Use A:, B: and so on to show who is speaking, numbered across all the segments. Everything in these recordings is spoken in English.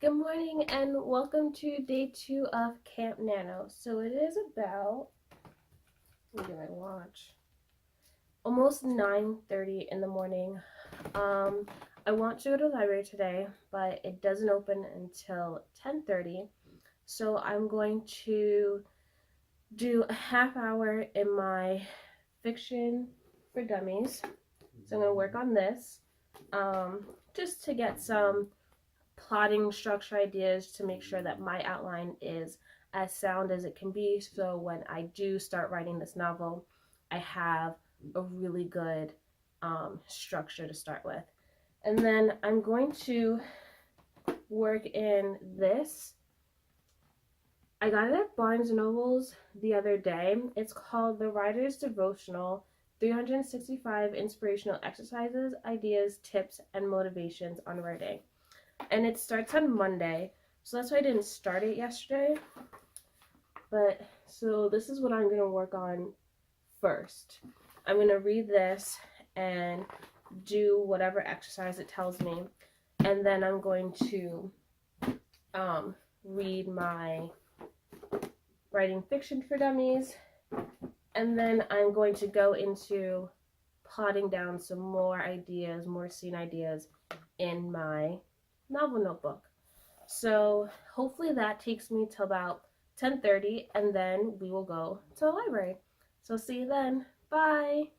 A: Good morning and welcome to day 2 of Camp Nano. So it is about, let me get my watch, almost 9:30 in the morning. I want to go to the library today, but it doesn't open until 10:30. So I'm going to do a half hour in my fiction for dummies. So I'm going to work on this just to get some plotting structure ideas to make sure that my outline is as sound as it can be, so when I do start writing this novel I have a really good structure to start with. And then I'm going to work in this. I got it at Barnes & Noble's the other day. It's called The Writer's Devotional, 365 Inspirational Exercises, Ideas, Tips, and Motivations on Writing. And it starts on Monday, so that's why I didn't start it yesterday. But so this is what I'm going to work on first. I'm going to read this and do whatever exercise it tells me, and then I'm going to read my writing fiction for dummies, and then I'm going to go into plotting down some more ideas, more scene ideas in my novel notebook. So hopefully that takes me till about 10:30, and then we will go to the library. So see you then. Bye.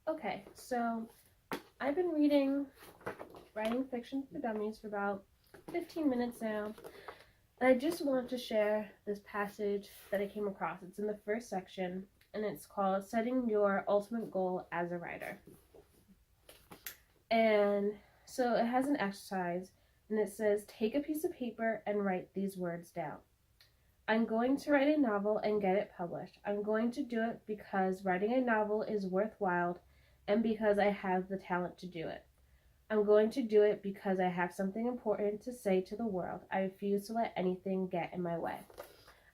A: Okay, so I've been writing fiction for dummies for about 15 minutes now, and I just want to share this passage that I came across. It's in the first section, and it's called Setting Your Ultimate Goal as a Writer. And so it has an exercise, and it says, take a piece of paper and write these words down. I'm going to write a novel and get it published. I'm going to do it because writing a novel is worthwhile and because I have the talent to do it. I'm going to do it because I have something important to say to the world. I refuse to let anything get in my way.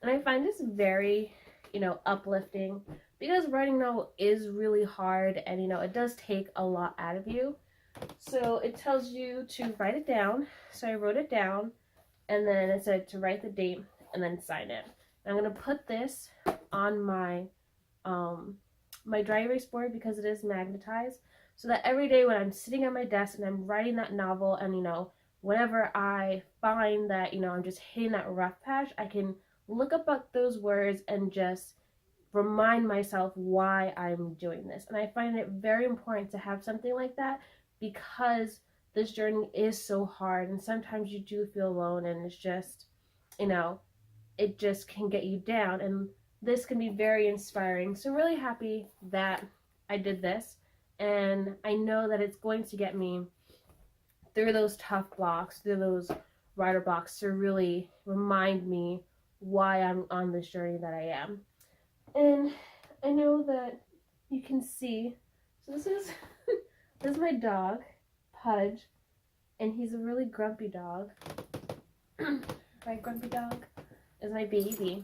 A: And I find this very, uplifting, because writing a novel is really hard, and, it does take a lot out of you. So it tells you to write it down. So I wrote it down, and then it said to write the date and then sign it. And I'm going to put this on my my dry erase board because it is magnetized, so that every day when I'm sitting at my desk and I'm writing that novel, and whenever I find that I'm just hitting that rough patch, I can look up at those words and just remind myself why I'm doing this. And I find it very important to have something like that, because this journey is so hard, and sometimes you do feel alone, and it's just it just can get you down, and this can be very inspiring. So I'm really happy that I did this, and I know that it's going to get me through those tough blocks, through those writer blocks, to really remind me why I'm on this journey that I am. And I know that you can see, so this is this is my dog, Pudge, and he's a really grumpy dog. My grumpy dog is my baby.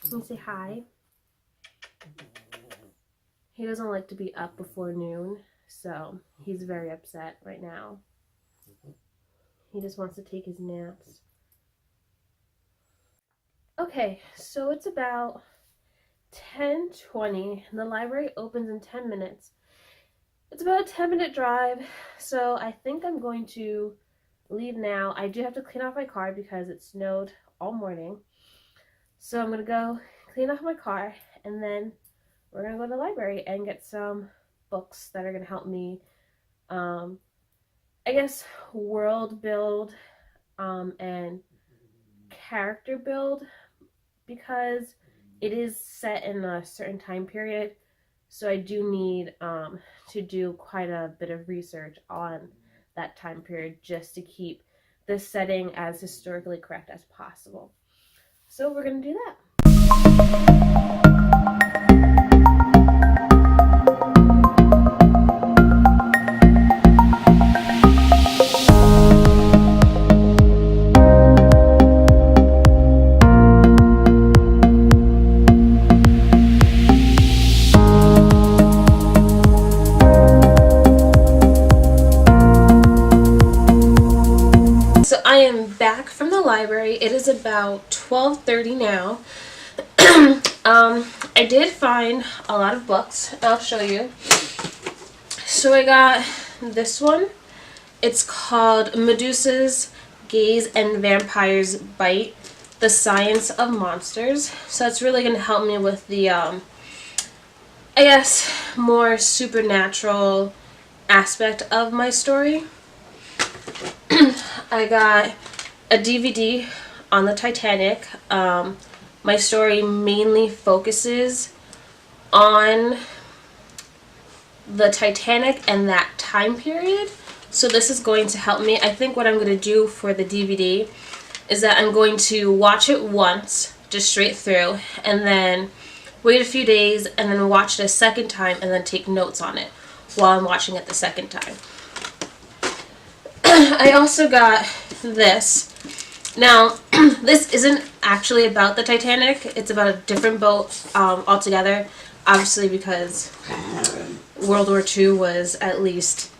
A: Can you say hi? He doesn't like to be up before noon, so he's very upset right now. He just wants to take his naps. Okay, so it's about 10:20. The library opens in 10 minutes. It's about a 10-minute drive, so I think I'm going to leave now. I do have to clean off my car because it snowed all morning. So I'm going to go clean off my car, and then we're going to go to the library and get some books that are going to help me I guess, world build and character build, because it is set in a certain time period. So I do need to do quite a bit of research on that time period just to keep the setting as historically correct as possible. So we're going to do that. So I am back from the library. It is about 12:30 now. I did find a lot of books. I'll show you. So I got this one. It's called Medusa's Gaze and Vampires Bite: The Science of Monsters. So it's really going to help me with the, I guess, more supernatural aspect of my story. I got a DVD on the Titanic. My story mainly focuses on the Titanic and that time period. So this is going to help me. I think what I'm going to do for the DVD is that I'm going to watch it once, just straight through, and then wait a few days and then watch it a second time and then take notes on it while I'm watching it the second time. I also got this. Now, this isn't actually about the Titanic. It's about a different boat altogether, obviously, because World War II was at least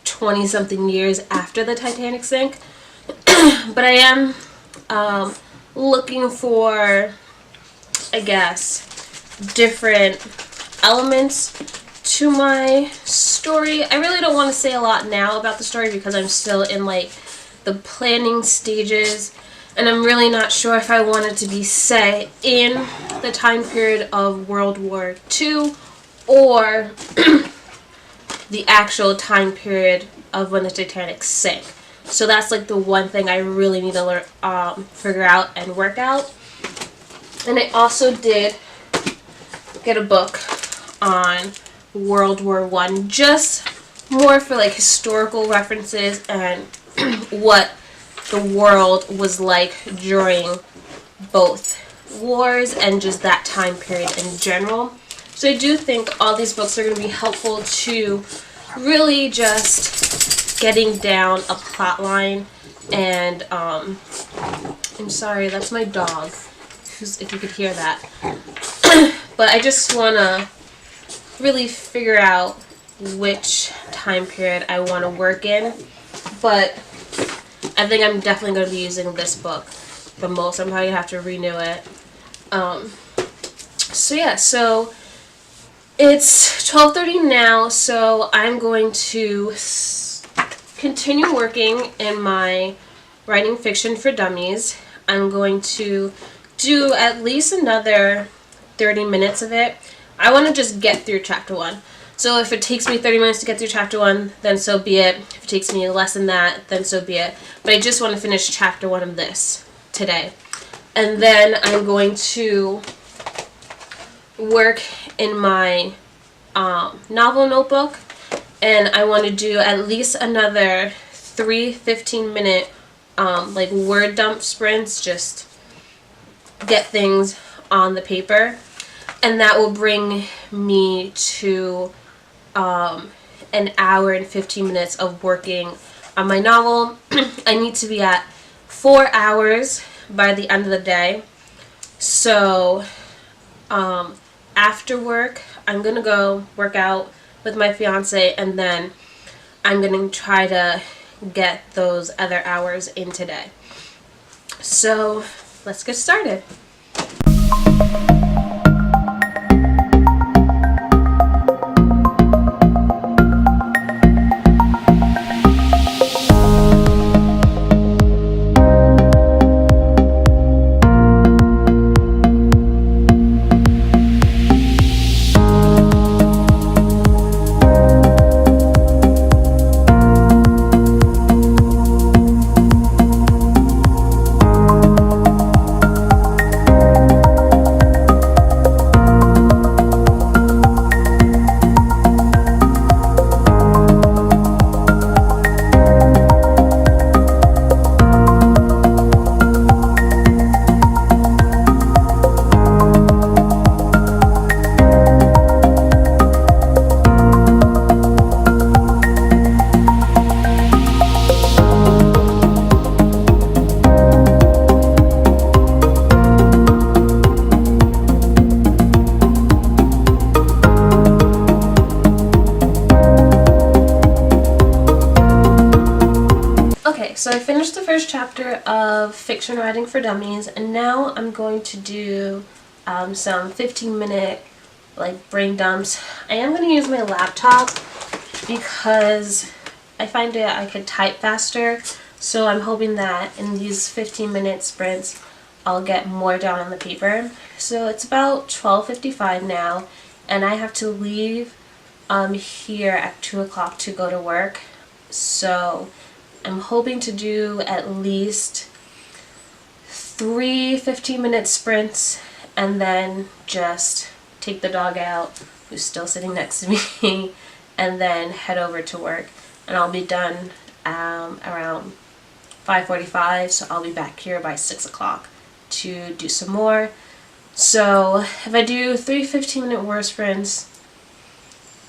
A: 20-something years after the Titanic sank. But I am looking for, I guess, different elements to my story. I really don't want to say a lot now about the story because I'm still in like the planning stages, and I'm really not sure if I want it to be set in the time period of World War II or the actual time period of when the Titanic sank. So that's like the one thing I really need to learn, figure out and work out. And I also did get a book on World War I, just more for like historical references and what the world was like during both wars and just that time period in general. So I do think all these books are going to be helpful to really just getting down a plot line. And I'm sorry, that's my dog, if you could hear that. But I just want to really figure out which time period I want to work in. But I think I'm definitely going to be using this book the most. I'm probably going to have to renew it. So yeah, so it's 12:30 now, so I'm going to continue working in my writing fiction for dummies. I'm going to do at least another 30 minutes of it. I want to just get through chapter 1. So if it takes me 30 minutes to get through chapter 1, then so be it. If it takes me less than that, then so be it. But I just want to finish chapter 1 of this today. And then I'm going to work in my novel notebook. And I want to do at least another 3 15-minute like word dump sprints. Just get things on the paper. And that will bring me to an hour and 15 minutes of working on my novel. I need to be at 4 hours by the end of the day. So after work, I'm going to go work out with my fiance, and then I'm going to try to get those other hours in today. So let's get started. so I finished the first chapter of Fiction Writing for Dummies, and now I'm going to do some 15-minute like brain dumps. I am going to use my laptop because I find that I could type faster, so I'm hoping that in these 15-minute sprints I'll get more down on the paper. So it's about 12:55 now, and I have to leave here at 2 o'clock to go to work. So I'm hoping to do at least 3 15-minute sprints and then just take the dog out, who's still sitting next to me, and then head over to work. And I'll be done around 5:45, so I'll be back here by 6 o'clock to do some more. So if I do 3 15-minute word sprints,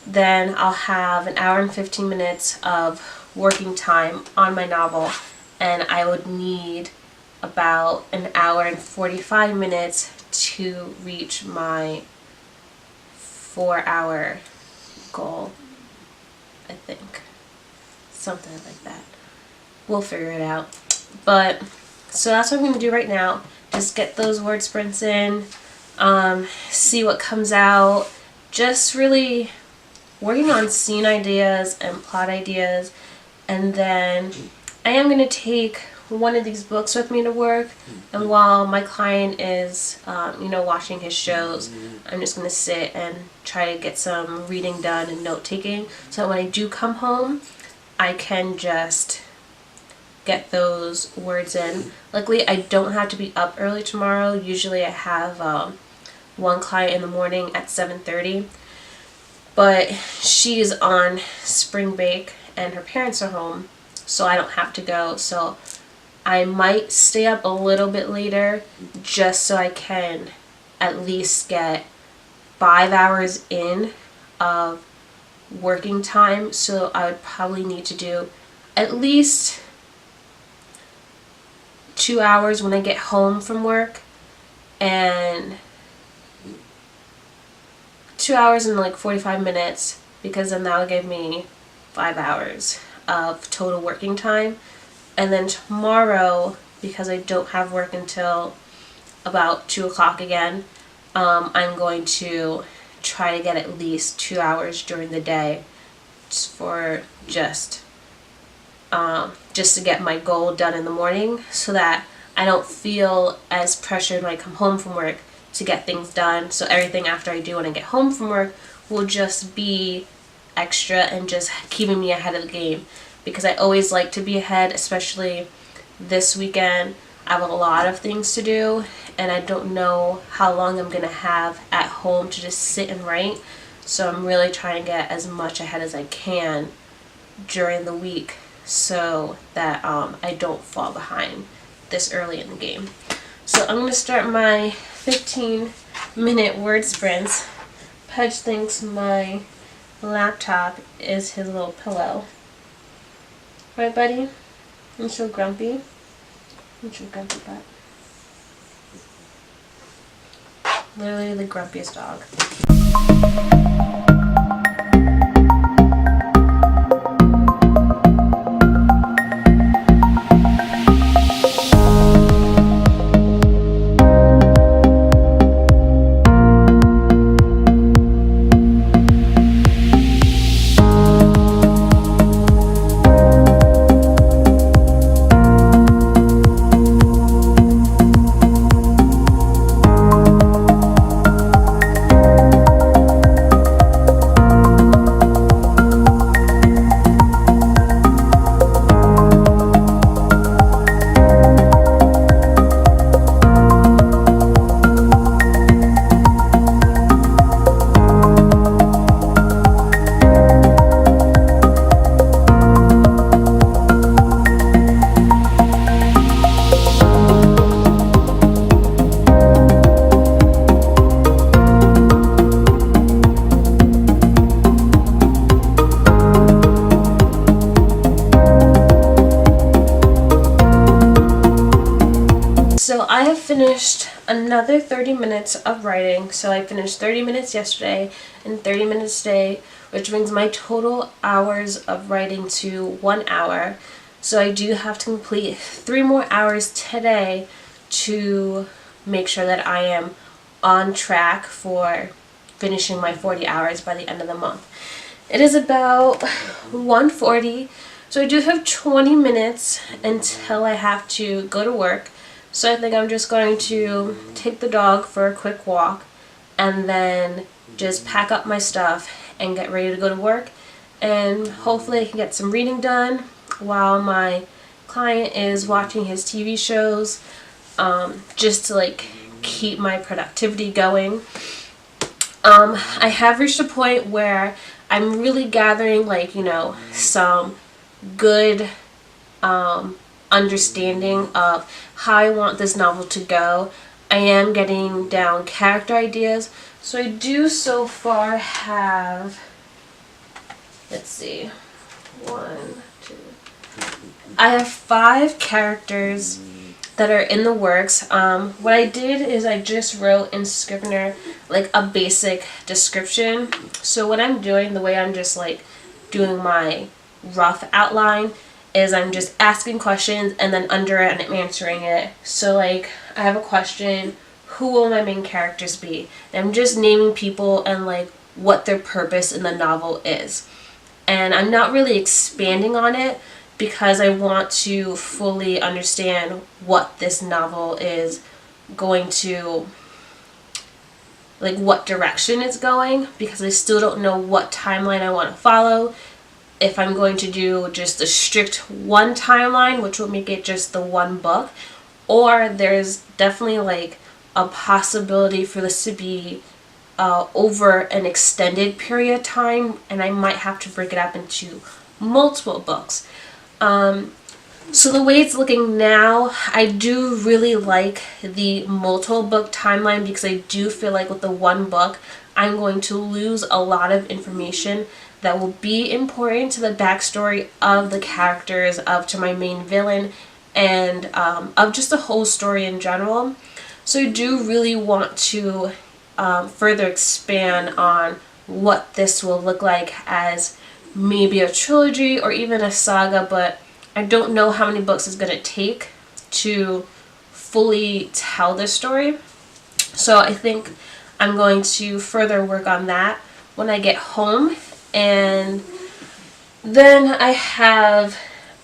A: then I'll have an hour and 15 minutes of working time on my novel, and I would need about an hour and 45 minutes to reach my 4-hour goal, I think. Something like that. We'll figure it out. But, so that's what I'm going to do right now. Just get those word sprints in, see what comes out, just really working on scene ideas and plot ideas. And then I am going to take one of these books with me to work, and while my client is watching his shows, I'm just going to sit and try to get some reading done and note taking, so that when I do come home I can just get those words in. Luckily I don't have to be up early tomorrow. Usually I have one client in the morning at 7:30, but she's on spring break and her parents are home, so I don't have to go. So I might stay up a little bit later just so I can at least get 5 hours in of working time. So I would probably need to do at least 2 hours when I get home from work, and 2 hours and like 45 minutes, because then that would give me 5 hours of total working time. And then tomorrow, because I don't have work until about 2 o'clock again, I'm going to try to get at least 2 hours during the day for just to get my goal done in the morning, so that I don't feel as pressured when I come home from work to get things done. So everything after I do when I get home from work will just be extra and just keeping me ahead of the game, because I always like to be ahead, especially this weekend. I have a lot of things to do, and I don't know how long I'm gonna have at home to just sit and write, so I'm really trying to get as much ahead as I can during the week, so that I don't fall behind this early in the game. So I'm gonna start my 15-minute word sprints. Pudge thinks my laptop is his little pillow. Right, buddy? I'm so grumpy. I'm so grumpy butt. Literally the grumpiest dog. So I have finished another 30 minutes of writing. So I finished 30 minutes yesterday and 30 minutes today, which brings my total hours of writing to 1 hour. So I do have to complete 3 more hours today to make sure that I am on track for finishing my 40 hours by the end of the month. It is about 1:40, so I do have 20 minutes until I have to go to work. So I think I'm just going to take the dog for a quick walk and then just pack up my stuff and get ready to go to work. And hopefully I can get some reading done while my client is watching his TV shows, just to like keep my productivity going. I have reached a point where I'm really gathering like, some good understanding of how I want this novel to go. I am getting down character ideas. So I do so far have, let's see, 1, 2, I have 5 characters that are in the works. What I did is I just wrote in Scrivener like a basic description. So what I'm doing, the way I'm just like doing my rough outline, is I'm just asking questions and then under it I'm answering it. So like I have a question, who will my main characters be? And I'm just naming people and like what their purpose in the novel is. And I'm not really expanding on it because I want to fully understand what this novel is going to, like what direction it's going, because I still don't know what timeline I want to follow. If I'm going to do just a strict one timeline, which will make it just the one book, or there's definitely like a possibility for this to be over an extended period of time, and I might have to break it up into multiple books. So the way it's looking now, I do really like the multiple book timeline because I do feel like with the one book, I'm going to lose a lot of information that will be important to the backstory of the characters, to my main villain, and of just the whole story in general. So I do really want to further expand on what this will look like as maybe a trilogy or even a saga, but I don't know how many books it's going to take to fully tell this story. So I think I'm going to further work on that when I get home. And then I have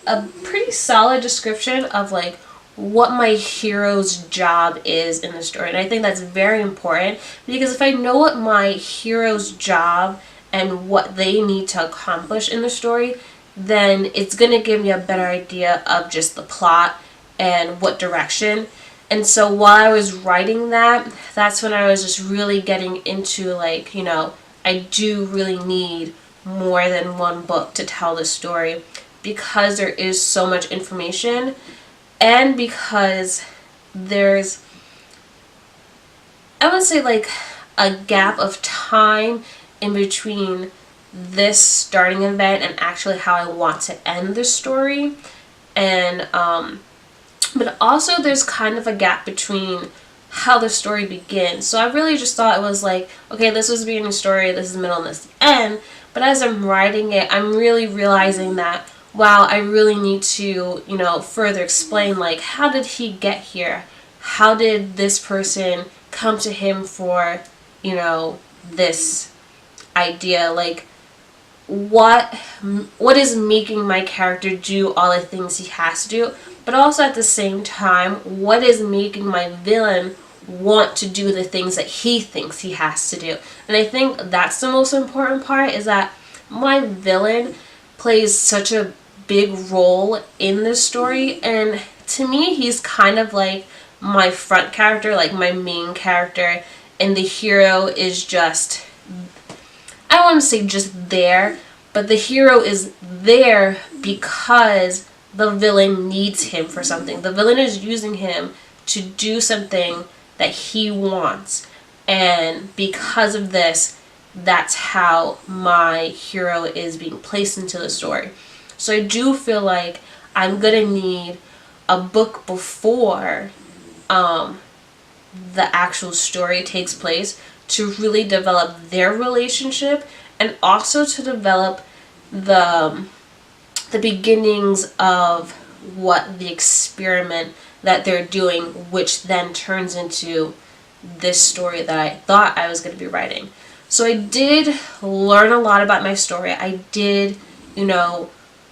A: a pretty solid description of like what my hero's job is in the story. And I think that's very important because if I know what my hero's job and what they need to accomplish in the story, then it's going to give me a better idea of just the plot and what direction. And so while I was writing that, that's when I was just really getting into like, I do really need more than one book to tell the story because there is so much information, and because there's, I would say like a gap of time in between this starting event and actually how I want to end the story. And but also there's kind of a gap between how the story begins. So I really just thought it was like, okay, this was the beginning story, this is the middle, and this is the end. But as I'm writing it, I'm really realizing that, wow, I really need to, further explain, like, how did he get here? How did this person come to him for, this idea? Like, what is making my character do all the things he has to do? But also at the same time, what is making my villain want to do the things that he thinks he has to do? And I think that's the most important part, is that my villain plays such a big role in this story, and to me he's kind of like my front character, like my main character, and the hero is just, I don't want to say just there, but the hero is there because the villain needs him for something. The villain is using him to do something that he wants, and because of this, that's how my hero is being placed into the story. So I do feel like I'm gonna need a book before the actual story takes place to really develop their relationship, and also to develop the
B: the beginnings of what the experiment that they're doing, which then turns into this story that I thought I was going to be writing. So I did learn a lot about my story. I did,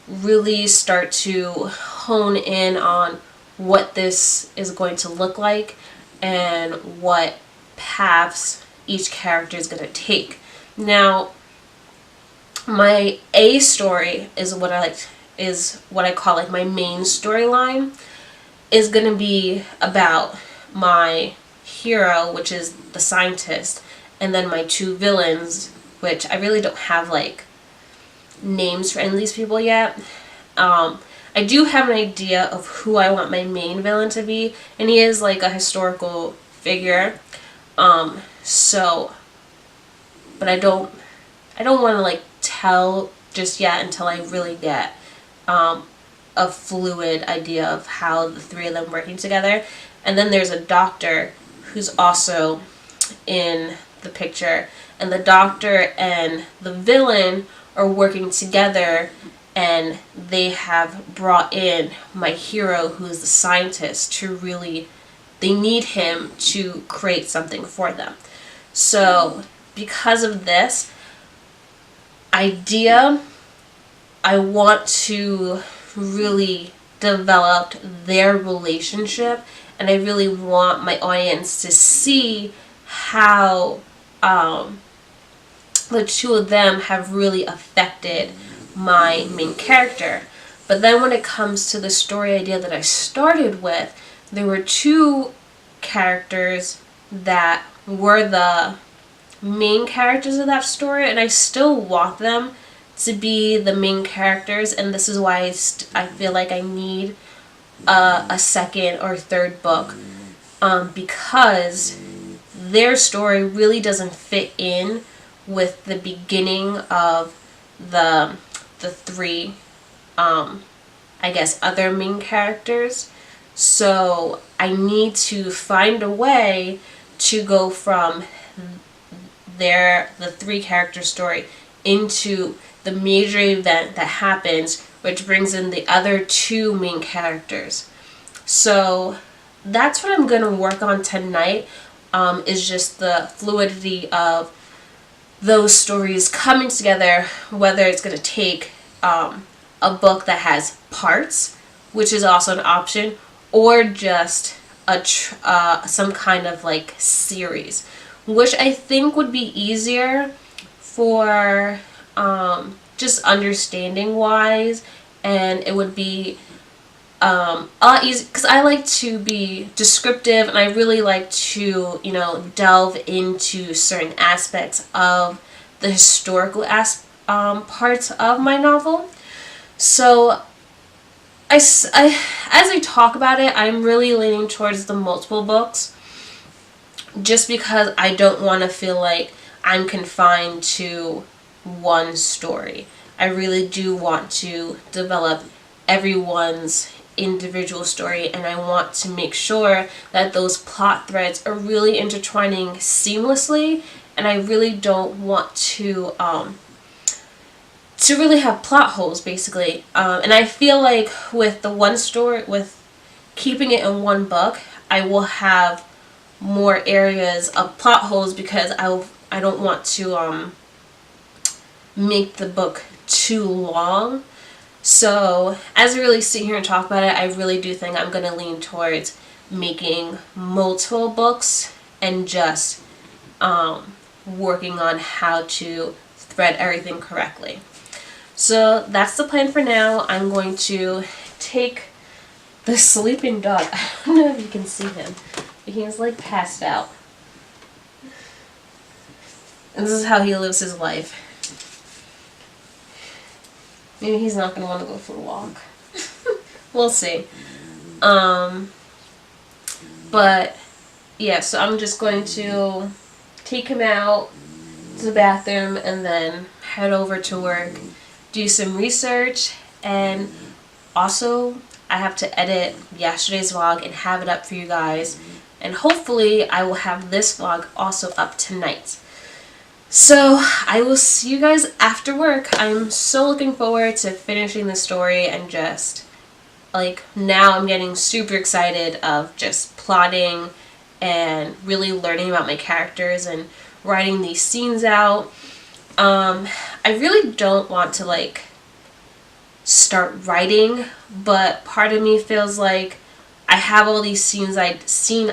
B: really start to hone in on what this is going to look like and what paths each character is going to take. Now, my A story is what I call like my main storyline, is going to be about my hero, which is the scientist, and then my two villains, which I really don't have like names for any of these people yet. I do have an idea of who I want my main villain to be, and he is like a historical figure. But I don't want to like tell just yet until I really get a fluid idea of how the three of them working together. And then there's a doctor who's also in the picture, and the doctor and the villain are working together, and they have brought in my hero, who is the scientist, they need him to create something for them. So because of this idea, I want to really develop their relationship, and I really want my audience to see how the two of them have really affected my main character. But then when it comes to the story idea that I started with, there were two characters that were the main characters of that story, and I still want them to be the main characters, and this is why I feel like I need a second or third book, because their story really doesn't fit in with the beginning of the three other main characters. So I need to find a way to go from the three character story into the major event that happens, which brings in the other two main characters. So that's what I'm going to work on tonight, is just the fluidity of those stories coming together, whether it's going to take a book that has parts, which is also an option, or just some kind of like series, which I think would be easier for just understanding wise, and it would be a lot easier because I like to be descriptive, and I really like to delve into certain aspects of the historical parts of my novel. So as I talk about it, I'm really leaning towards the multiple books, just because I don't want to feel like I'm confined to one story. I really do want to develop everyone's individual story, and I want to make sure that those plot threads are really intertwining seamlessly, and I really don't want to really have plot holes, basically. And I feel like with the one story, with keeping it in one book, I will have more areas of plot holes, because I don't want to make the book too long. So as I really sit here and talk about it, I really do think I'm going to lean towards making multiple books and just working on how to thread everything correctly. So that's the plan for now. I'm going to take the sleeping dog. I don't know if you can see him, but he's like passed out. And this is how he lives his life. Maybe he's not going to want to go for a walk. We'll see. But yeah, so I'm just going to take him out to the bathroom and then head over to work, do some research, and also I have to edit yesterday's vlog and have it up for you guys, and hopefully I will have this vlog also up tonight. So I will see you guys after work. I'm so looking forward to finishing the story and just like now I'm getting super excited of just plotting and really learning about my characters and writing these scenes out. I really don't want to like start writing, but part of me feels like I have all these scene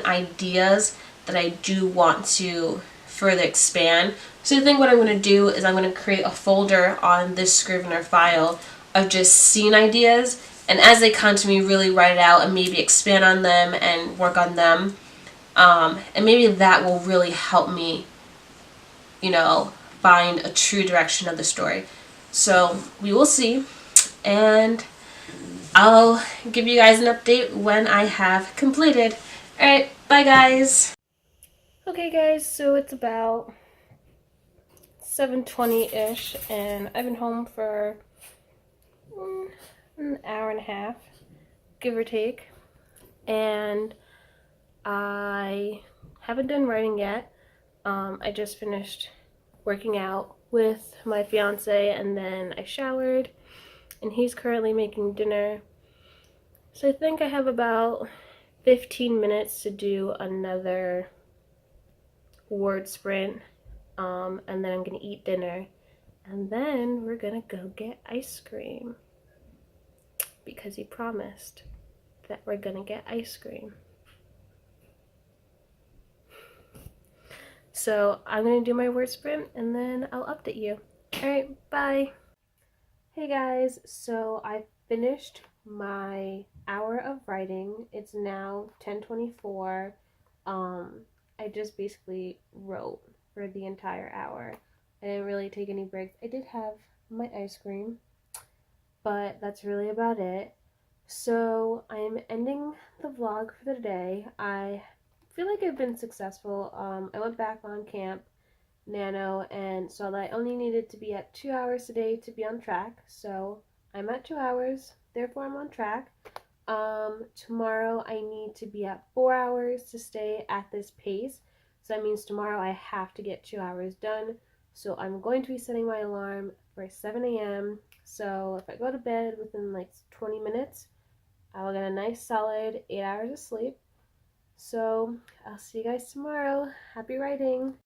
B: ideas that I do want to further expand. So I think what I'm going to do is I'm going to create a folder on this Scrivener file of just scene ideas, and as they come to me, really write it out and maybe expand on them and work on them. And maybe that will really help me, find a true direction of the story. So we will see, and I'll give you guys an update when I have completed. Alright, bye guys!
A: Okay guys, so it's about 7:20-ish, and I've been home for an hour and a half, give or take, and I haven't done writing yet. I just finished working out with my fiance, and then I showered, and he's currently making dinner. So I think I have about 15 minutes to do another word sprint, and then I'm gonna eat dinner, and then we're gonna go get ice cream because he promised that we're gonna get ice cream. So I'm gonna do my word sprint and then I'll update you. Alright, bye. Hey guys, so I finished my hour of writing. It's now 10:24. I just basically wrote for the entire hour. I didn't really take any breaks. I did have my ice cream, but that's really about it. So I'm ending the vlog for the day. I feel like I've been successful. I went back on camp Nano and saw that I only needed to be at 2 hours today to be on track. So I'm at 2 hours, therefore I'm on track. Tomorrow I need to be at 4 hours to stay at this pace. So that means tomorrow I have to get 2 hours done. So I'm going to be setting my alarm for 7 a.m. So if I go to bed within like 20 minutes, I will get a nice solid 8 hours of sleep. So I'll see you guys tomorrow. Happy writing!